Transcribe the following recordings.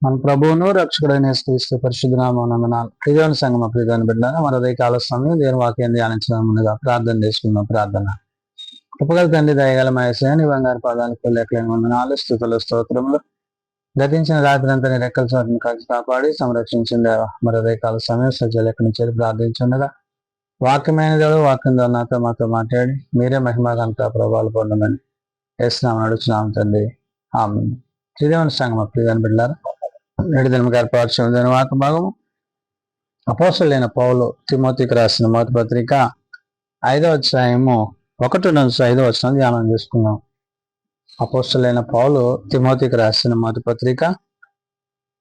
మన ప్రభువును రక్షకుడైన యేసుక్రీస్తు పరిశుద్ధ నామమున ప్రియమైన సంగమ ప్రియమైన బిడ్డలారా మన ఉదయకాల సమయం దేవుని వాక్యం ధ్యానించడం ముందుగా ప్రార్థన చేసుకున్నాం. ప్రార్థన. కృపగల తండ్రి, దయగల మహేశ్వర నీ బంగారు పాదాలకు లెక్కలేని వందనాలు, స్తుతులు, స్తోత్రములు. గతించిన రాత్రి అంతా నీ రెక్కల చోటును కాచి కాపాడి సంరక్షించింది. మరి ఉదయకాల సమయం సజ్జలు ఎక్కడి నుంచి ప్రార్థించుండగా వాక్యమైన దేవుడు వాక్యం ద్వారా నాతో మాతో మాట్లాడి మీరే మహిమగంత ప్రభావాలు పొందమని వేస్తున్నాం నడుచున్నాం తండ్రి. ఆమేన్. దేవుని సంగమ ప్రియమైన బిడ్డలారా నేటి దినం ఏర్పరచిన వాక్య భాగము అపోస్తలుడైన పౌలు తిమోతికి రాసిన మొదటి పత్రిక 5వ అధ్యాయము 1-5 వచనం ధ్యానం చేసుకున్నాం. అపోస్తలుడైన పౌలు తిమోతికి రాసిన మొదటి పత్రిక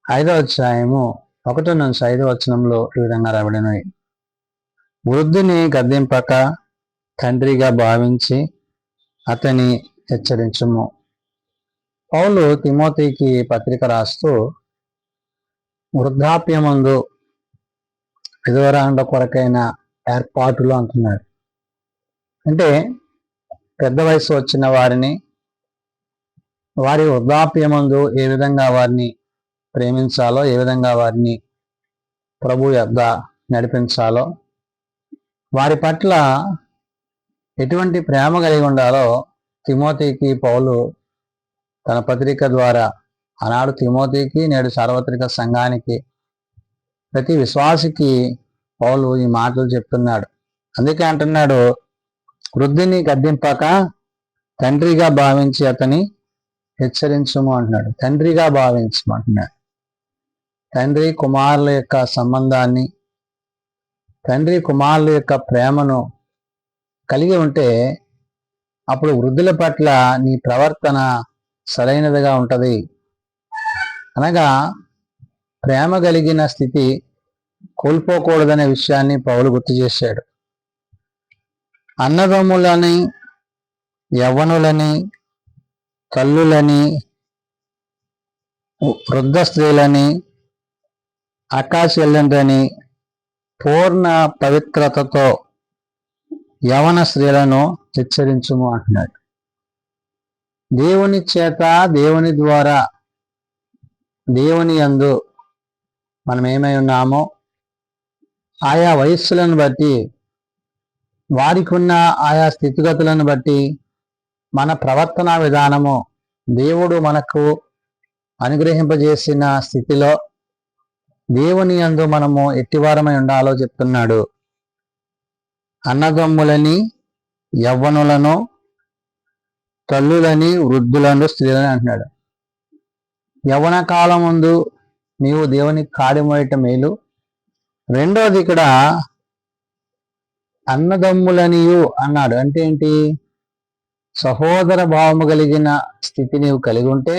5వ అధ్యాయము 1-5 వచనంలో ఈ విధంగా రాబడినవి. వృద్ధుని గద్దింపక తండ్రిగా భావించి అతని హెచ్చరించుము. పౌలు తిమోతికి పత్రిక రాస్తూ వృద్ధాప్యమందు విధవరాండ్ల కొరకైన ఏర్పాటులు అంటున్నాడు. అంటే పెద్ద వయసు వచ్చిన వారిని వారి వృద్ధాప్యమందు ఏ విధంగా వారిని ప్రేమించాలో, ఏ విధంగా వారిని ప్రభు యొద్ద నడిపించాలో, వారి పట్ల ఎటువంటి ప్రేమ కలిగి ఉండాలో తిమోతికి పౌలు తన పత్రిక ద్వారా ఆనాడు తిమోతికి, నేడు సార్వత్రిక సంఘానికి, ప్రతి విశ్వాసికి పౌలు ఈ మాటలు చెప్తున్నాడు. అందుకే అంటున్నాడు, వృద్ధిని గద్దింపక తండ్రిగా భావించి అతని హెచ్చరించము అంటున్నాడు. తండ్రిగా భావించమంటున్నాడు. తండ్రి కుమారుల యొక్క సంబంధాన్ని, తండ్రి కుమారుల యొక్క ప్రేమను కలిగి ఉంటే అప్పుడు వృద్ధుల పట్ల నీ ప్రవర్తన సరైనదిగా ఉంటది. అనగా ప్రేమ కలిగిన స్థితి కోల్పోకూడదనే విషయాన్ని పౌలు గుర్తు చేశాడు. అన్నదమ్ములని, యవ్వనులని, తల్లులని, వృద్ధ స్త్రీలని, అక్కా చెల్లెండ్రని పూర్ణ పవిత్రతతో యవన స్త్రీలను హెచ్చరించుము అంటున్నాడు. దేవుని చేత, దేవుని ద్వారా, దేవుని యందు మనం ఏమై ఉన్నామో ఆయా వయస్సులను బట్టి, వారికి ఉన్న ఆయా స్థితిగతులను బట్టి మన ప్రవర్తన విధానము దేవుడు మనకు అనుగ్రహింపజేసిన స్థితిలో దేవుని యందు మనము ఎట్టివారమై ఉండాలో చెప్తున్నాడు. అన్నదమ్ములని, యవ్వనులను, తల్లులని, వృద్ధులను, స్త్రీలని అంటున్నాడు. యవ్వన కాలం ముందు నీవు దేవునికి కాడి మోయట మేలు. రెండోది ఇక్కడ అన్నదమ్ములనియు అన్నాడు. అంటే ఏంటి? సహోదర భావము కలిగిన స్థితి నీవు కలిగి ఉంటే,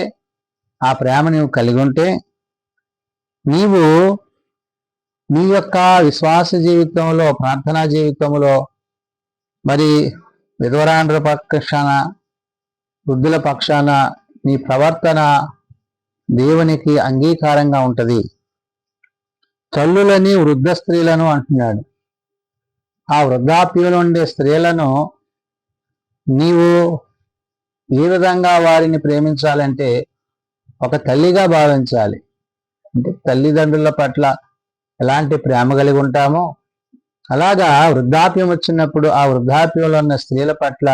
ఆ ప్రేమ నీవు కలిగి ఉంటే, నీవు నీ యొక్క విశ్వాస జీవితంలో, ప్రార్థనా జీవితంలో, మరి విధవరాండ్ర పక్షాన, వృద్ధుల పక్షాన నీ ప్రవర్తన దేవునికి అంగీకారంగా ఉంటది. తల్లులని, వృద్ధ స్త్రీలను అంటున్నాడు. ఆ వృద్ధాప్యంలో ఉండే స్త్రీలను నీవు ఏ విధంగా వారిని ప్రేమించాలంటే ఒక తల్లిగా భావించాలి. అంటే తల్లిదండ్రుల పట్ల ఎలాంటి ప్రేమ కలిగి ఉంటామో అలాగా వృద్ధాప్యం వచ్చినప్పుడు ఆ వృద్ధాప్యంలో ఉన్న స్త్రీల పట్ల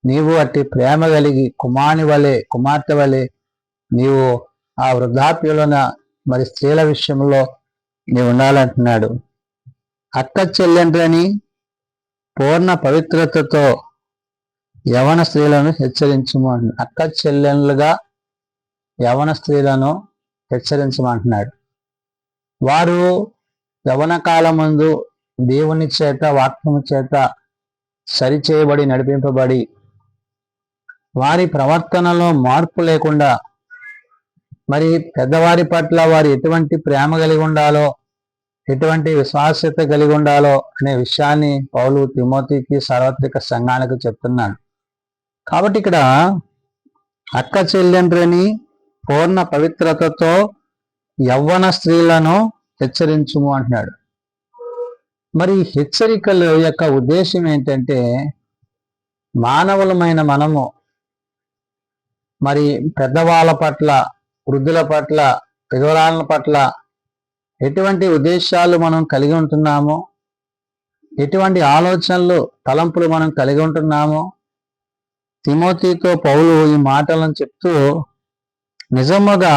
నీవు అట్టి ప్రేమ కలిగి కుమారుని వలె, కుమార్తె వలె నీవు ఆ వృద్ధాప్యంలోన మరి స్త్రీల విషయంలో నీవు ఉండాలంటున్నాడు. అక్క చెల్లెండ్రని పూర్ణ పవిత్రతతో యవన స్త్రీలను హెచ్చరించము అంటున్నాడు. అక్క చెల్లెండ్లుగా యవన స్త్రీలను హెచ్చరించమంటున్నాడు. వారు యవన కాలం ముందు దేవుని చేత, వాక్యము చేత సరిచేయబడి, నడిపింపబడి, వారి ప్రవర్తనలో మార్పు లేకుండా, మరి పెద్దవారి పట్ల వారు ఎటువంటి ప్రేమ కలిగి ఉండాలో, ఎటువంటి విశ్వాస్యత కలిగి ఉండాలో అనే విషయాన్ని పౌలు తిమోతికి, సార్వత్రిక సంఘానికి చెప్తున్నాడు. కాబట్టి ఇక్కడ అక్క చెల్లెండ్రని పూర్ణ పవిత్రతతో యవ్వన స్త్రీలను హెచ్చరించుము అంటున్నాడు. మరి హెచ్చరికల యొక్క ఉద్దేశం ఏంటంటే, మానవులమైన మనము మరి పెద్దవాళ్ళ పట్ల, వృద్ధుల పట్ల విధవరాల పట్ల ఎటువంటి ఉద్దేశాలు మనం కలిగి ఉంటున్నామో, ఎటువంటి ఆలోచనలు తలంపులు మనం కలిగి ఉంటున్నామో తిమోతితో పౌలు ఈ మాటలను చెప్తూ నిజముగా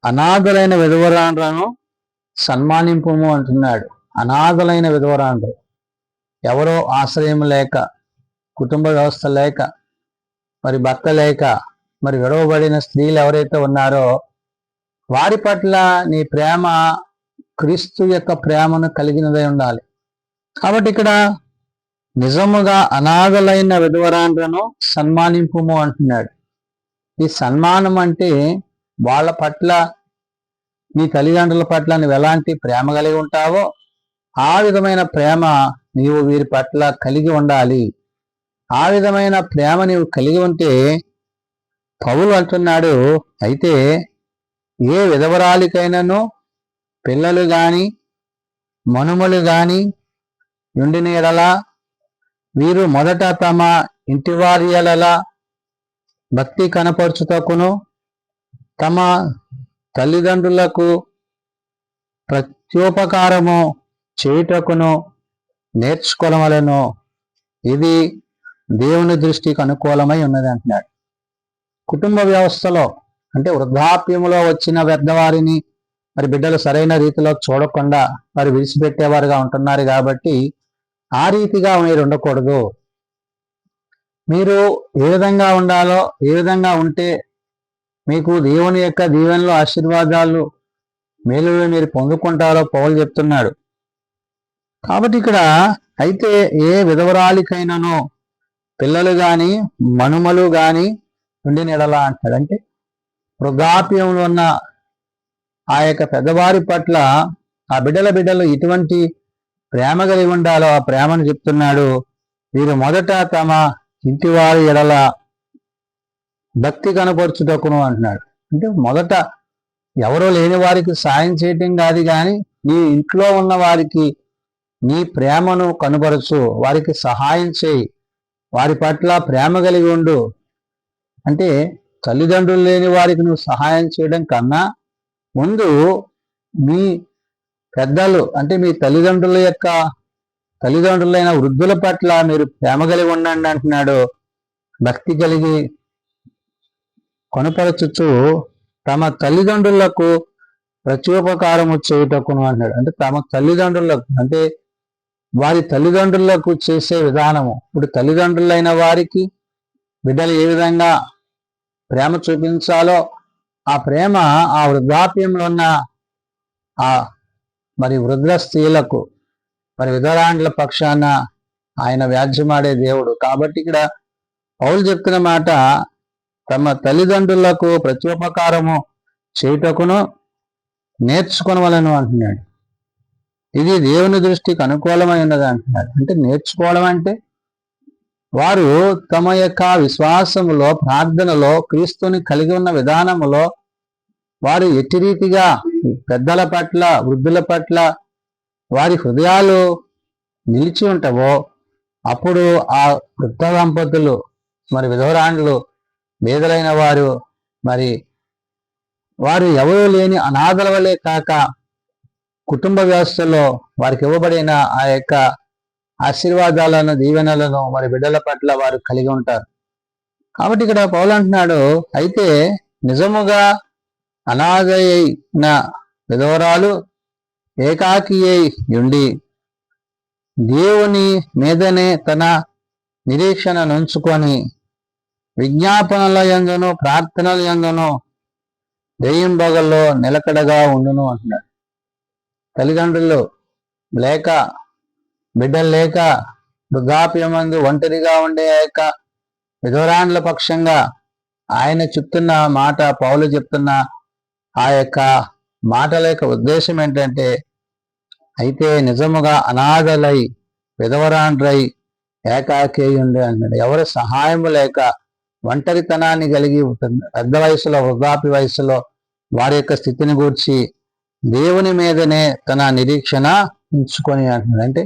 అనాథలైన విధవరాండ్రను సన్మానింపుము అంటున్నాడు. అనాథలైన విధవరాండ్రు, ఎవరో ఆశ్రయం లేక, కుటుంబ వ్యవస్థ లేక, మరి భర్త లేక, మరి విడవబడిన స్త్రీలు ఎవరైతే ఉన్నారో వారి పట్ల నీ ప్రేమ క్రీస్తు యొక్క ప్రేమను కలిగినదై ఉండాలి. కాబట్టి ఇక్కడ నిజముగా అనాథలైన విధవరాండ్రను సన్మానింపుము అంటున్నాడు. ఈ సన్మానం అంటే వాళ్ళ పట్ల, నీ తల్లిదండ్రుల పట్ల నువ్వు ఎలాంటి ప్రేమ కలిగి ఉంటావో ఆ విధమైన ప్రేమ నీవు వీరి పట్ల కలిగి ఉండాలి. ఆ విధమైన ప్రేమ నీవు కలిగి ఉంటే పౌలు అంటున్నాడు, అయితే ఏ విధవరాలికైనాను పిల్లలు గాని మనుమలు గాని ఉండిన ఎడల వీరు మొదట తమ ఇంటివారి ఎడల భక్తి కనపరుచుటకును తమ తల్లిదండ్రులకు ప్రత్యోపకారము చేయుటకును నేర్చుకోవలెను. ఇది దేవుని దృష్టికి అనుకూలమై ఉన్నది అంటున్నాడు. కుటుంబ వ్యవస్థలో అంటే వృద్ధాప్యములో వచ్చిన పెద్దవారిని మరి బిడ్డలు సరైన రీతిలో చూడకుండా మరి విడిచిపెట్టేవారుగా ఉంటున్నారు. కాబట్టి ఆ రీతిగా మీరు ఉండకూడదు. మీరు ఏ విధంగా ఉండాలో, ఏ విధంగా ఉంటే మీకు దేవుని యొక్క దీవెనలు, ఆశీర్వాదాలు, మేలులు మీరు పొందుకుంటారో పౌలు చెప్తున్నాడు. కాబట్టి ఇక్కడ అయితే ఏ విధవరాలికైనానో పిల్లలు గాని మనుమలు గాని ఉండి నెడలా అంటాడు. అంటే వృద్ధాప్యంలో ఉన్న ఆ యొక్క పెద్దవారి పట్ల ఆ బిడ్డలు ఇటువంటి ప్రేమ కలిగి ఉండాలో ఆ ప్రేమను చెప్తున్నాడు. వీరు మొదట తమ ఇంటివారి ఎడల భక్తి కనపరుచుటకును అంటున్నాడు. అంటే మొదట ఎవరో లేని వారికి సాయం చేయటం కాదు, కానీ నీ ఇంట్లో ఉన్న వారికి నీ ప్రేమను కనబరచు, వారికి సహాయం చేయి, వారి పట్ల ప్రేమ కలిగి ఉండు. అంటే తల్లిదండ్రులు లేని వారికి నువ్వు సహాయం చేయడం కన్నా ముందు మీ పెద్దలు అంటే మీ తల్లిదండ్రులైన వృద్ధుల పట్ల మీరు ప్రేమ కలిగి ఉండండి అంటున్నాడు. భక్తి కలిగి కొనపరచుచు తమ తల్లిదండ్రులకు ప్రత్యోపకారము చేయుటకును అంటున్నాడు. అంటే తమ తల్లిదండ్రులకు అంటే వారి తల్లిదండ్రులకు చేసే విధానము. ఇప్పుడు తల్లిదండ్రులైన వారికి బిడ్డలు ఏ విధంగా ప్రేమ చూపించాలో ఆ ప్రేమ ఆ వృద్ధాప్యంలో ఉన్న ఆ మరి వృద్ధ స్త్రీలకు, మరి విధవరాండ్ల పక్షాన ఆయన వ్యాజ్యమాడే దేవుడు. కాబట్టి ఇక్కడ పౌలు చెప్తున్న మాట, తమ తల్లిదండ్రులకు ప్రత్యుపకారము చేయుటకును నేర్చుకొనవలెను అంటున్నాడు. ఇది దేవుని దృష్టికి అనుకూలమై ఉన్నది అంటున్నాడు. అంటే నేర్చుకోవడం అంటే వారు తమ యొక్క విశ్వాసములో, ప్రార్థనలో, క్రీస్తుని కలిగి ఉన్న విధానములో వారు ఎట్టి రీతిగా పెద్దల పట్ల, వృద్ధుల పట్ల వారి హృదయాలు నిలిచి ఉంటావో అప్పుడు ఆ వృద్ధ దంపతులు, మరి విధవరాండ్లు, బేదలైన వారు, మరి వారు ఎవరూ లేని అనాథల వలె కాక కుటుంబ వ్యవస్థలో వారికి ఇవ్వబడిన ఆ యొక్క ఆశీర్వాదాలను, దీవెనలను మరి బిడ్డల పట్ల వారు కలిగి ఉంటారు. కాబట్టి ఇక్కడ పౌలు అంటున్నాడు, అయితే నిజముగా అనాథ అయిన విధవరాలు ఏకాకి అయి ఉండి దేవుని మీదనే తన నిరీక్షణ నుంచుకొని విజ్ఞాపనల యందును ప్రార్థనల యందును దెయ్యంబగల్లో నిలకడగా ఉండును అంటున్నాడు. తల్లిదండ్రులు లేక, బిడ్డలు లేక, వృద్ధాప్యమందు ఒంటరిగా ఉండే యొక్క విధవరాండ్ల పక్షంగా ఆయన చెప్తున్న మాట, పౌలు చెప్తున్న ఆ యొక్క మాటల యొక్క ఉద్దేశం ఏంటంటే, అయితే నిజముగా అనాథలై విధవరాండ్రై ఏకాకి ఉండి అన్నాడు. ఎవరి సహాయం లేక ఒంటరితనాన్ని కలిగి పెద్ద వయసులో, వృద్ధాప్య వయసులో వారి యొక్క స్థితిని గూర్చి దేవుని మీదనే తన నిరీక్షణ ఉంచుకొని అంటున్నాడు. అంటే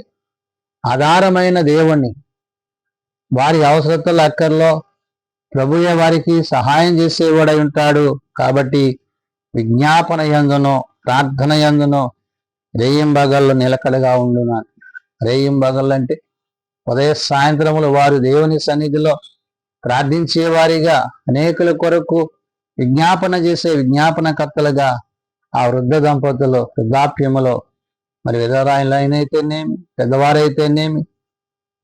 ఆధారమైన దేవుణ్ణి, వారి అవసరతల అక్కర్లో ప్రభువే వారికి సహాయం చేసేవాడై ఉంటాడు. కాబట్టి విజ్ఞాపన యందును ప్రార్థన యందును రేయింబగళ్ళు నిలకడగా ఉండున్నాను. రేయింబగళ్ళు అంటే ఉదయ సాయంత్రములు వారు దేవుని సన్నిధిలో ప్రార్థించేవారిగా, అనేకుల కొరకు విజ్ఞాపన చేసే విజ్ఞాపనకర్తలుగా ఆ వృద్ధ దంపతులు వృద్ధాప్యములో, మరి విధవరాయిలైనైతేనేమి పెద్దవారైతేనేమి,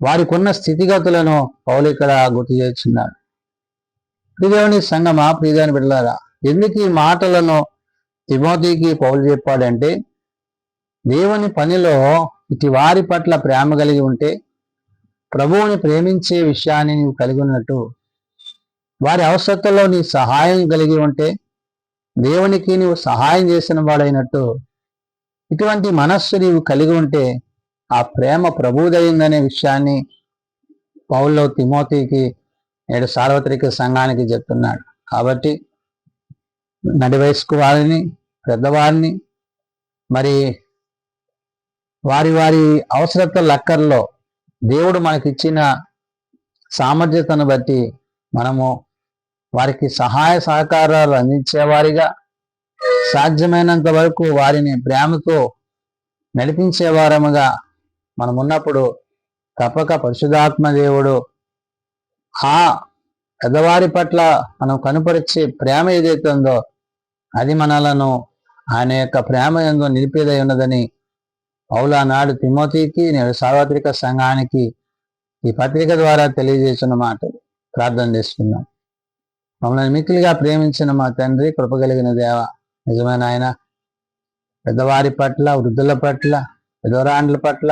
వారికి ఉన్న స్థితిగతులను పౌలు ఇక్కడ గుర్తు చేస్తున్నాడు. ప్రియదేవుని సంగమా, ప్రియదేవుని బిడ్డలారా, ఎందుకు ఈ మాటలను తిమోతికి పౌలు చెప్పాడంటే, దేవుని పనిలో ఇటు వారి పట్ల ప్రేమ కలిగి ఉంటే, ప్రభువుని ప్రేమించే విషయాన్ని నీవు కలిగి ఉన్నట్టు, వారి అవసరతలో నీ సహాయం కలిగి ఉంటే దేవునికి నీవు సహాయం చేసిన వాడైనట్టు, ఇటువంటి మనస్సు నీవు కలిగి ఉంటే ఆ ప్రేమ ప్రభువుదైందనే విషయాన్ని పౌలు తిమోతికి నేడు సార్వత్రిక సంఘానికి చెప్తున్నాడు. కాబట్టి నడి వయస్కు వారిని, పెద్దవారిని, మరి వారి వారి అవసరతల లెక్కల్లో దేవుడు మనకిచ్చిన సామర్థ్యతను బట్టి మనము వారికి సహాయ సహకారాలు అందించేవారిగా, సాధ్యమైనంత వరకు వారిని ప్రేమతో నడిపించేవారముగా మనం ఉన్నప్పుడు తప్పక పరిశుద్ధాత్మ దేవుడు ఆ పెద్దవారి పట్ల మనం కనుపరిచే ప్రేమ ఏదైతే ఉందో అది మనలను ఆయన యొక్క ప్రేమ యందు నిలిపేదై ఉన్నదని పౌలు ఆనాడు తిమోతికి, నేడు సార్వత్రిక సంఘానికి ఈ పత్రిక ద్వారా తెలియజేసిన మాటలు. ప్రార్థన చేసుకున్నాం. మమ్మల్ని మిక్కిలిగా ప్రేమించిన మా తండ్రి, కృపగలిగిన దేవ, నిజమైన ఆయన పెద్దవారి పట్ల, వృద్ధుల పట్ల, విధవరాండ్ల పట్ల,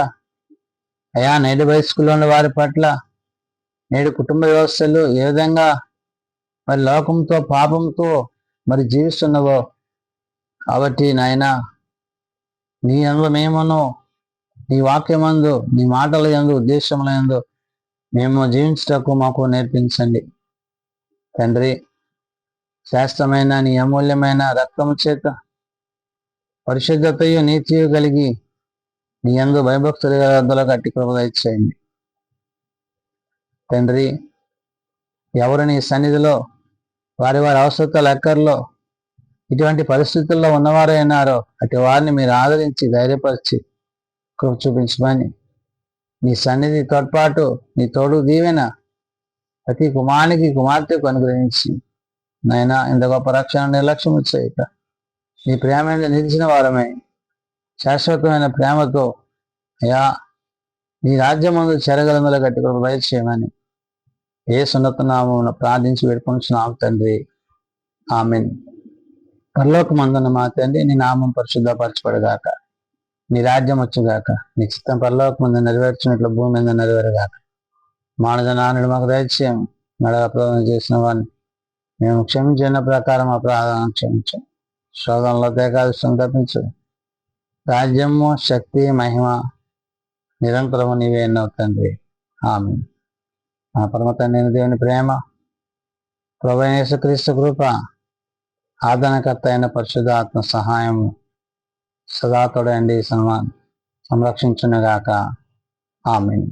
అయా నేటి వయస్కులో ఉన్న వారి పట్ల, నేడు కుటుంబ వ్యవస్థలు ఏ విధంగా మరి లోకంతో పాపంతో మరి జీవిస్తున్నవో, కాబట్టి నాయన నీ యందు మేమును, నీ వాక్యమందు, నీ మాటల యందు, ఉద్దేశముల యందు మేము జీవించటకు మాకు నేర్పించండి తండ్రి. శాస్త్రమైన నీ అమూల్యమైన రక్తము చేత పరిశుద్ధతయు నీతియు కలిగి నీ యందు భయభక్తులుగా వద్దలో కట్టి కృప దయచేయండి తండ్రి. ఎవరు నీ సన్నిధిలో వారి వారి అవసరతల లెక్కల్లో ఇటువంటి పరిస్థితుల్లో ఉన్నవారైనారో అటు వారిని మీరు ఆదరించి ధైర్యపరిచి కృప చూపించమని, నీ సన్నిధి తోడ్పాటు, నీ తోడు దీవెన ప్రతి కుమారునికి కుమార్తెకు అనుగ్రహించి నాయన ఇంత గొప్ప రక్షణ నిర్లక్ష్యం చేయక నీ ప్రేమ నిలిచిన వారమై శాశ్వతమైన ప్రేమతో అయా నీ రాజ్యం ముందు చెరగలందులో గట్టి కృప దయచేయమని యేసు నామమున ప్రార్థించి వేడుకొనుచున్నాము తండ్రి. ఆమేన్. పరలోకమందున్న మా తండ్రి, నీ నామం పరిశుద్ధపరచబడుగాక, నీ రాజ్యం వచ్చుగాక, నీ చిత్తం పరలోకమందు నెరవేర్చినట్లు భూమి మీద నెరవేరుగాక. మానవ మాకు దయచేయం, మెడల అపరాధం చేసిన వాడిని మేము క్షమించిన ప్రకారం అపరాధం క్షమించాం. శోధనలో ఏకాదశం తప్పించు. రాజ్యము, శక్తి, మహిమ నిరంతరము నీవే ఎన్నో తండ్రి. ఆమేన్. మా పరమ తండ్రి దేవుని ప్రేమ, ప్రభువైన యేసుక్రీస్తు కృప, ఆదరణకర్త అయిన పరిశుద్ధాత్మ సహాయము సదా తోడండి సంరక్షించునుగాక. ఆమేన్.